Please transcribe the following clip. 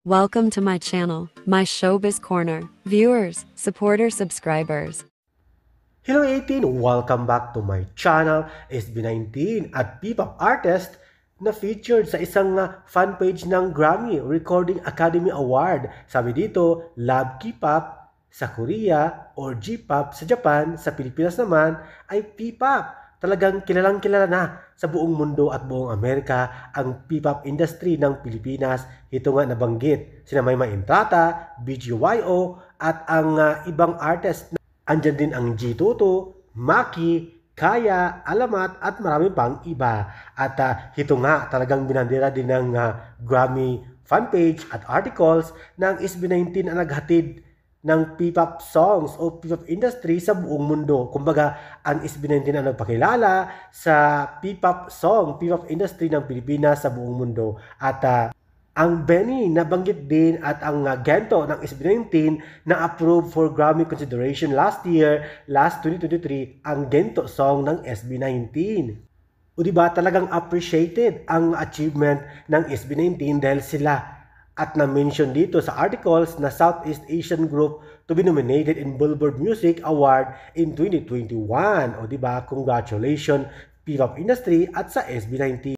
Welcome to my channel, my Showbiz Corner. Viewers, supporters, subscribers. Hello 18! Welcome back to my channel, SB19 at P-pop artist na featured sa isang fan page ng Grammy Recording Academy Award. Sabi dito, Love K-pop sa Korea or J-pop sa Japan, sa Pilipinas naman ay P-pop. Talagang kilalang kilala na sa buong mundo at buong Amerika ang P-pop industry ng Pilipinas. Ito nga nabanggit sina Maymay Entrata, BGYO at ang ibang artist. Andyan din ang G-Tuto, Maki, Kaya, Alamat at marami pang iba. At ito nga talagang binandera din ng Grammy fanpage at articles ng SB19 ang naghatid ng P-pop songs o P-pop industry sa buong mundo. Kumbaga, ang SB19 ang nagpakilala sa P-pop song, P-pop industry ng Pilipinas sa buong mundo. At ang Benny nabanggit din at ang Gento ng SB19 na approved for Grammy consideration last 2023, ang Gento song ng SB19. O diba talagang appreciated ang achievement ng SB19 dahil sila at na-mention dito sa articles na Southeast Asian group to be nominated in Billboard Music Award in 2021. O diba, congratulations P-pop industry at sa SB19.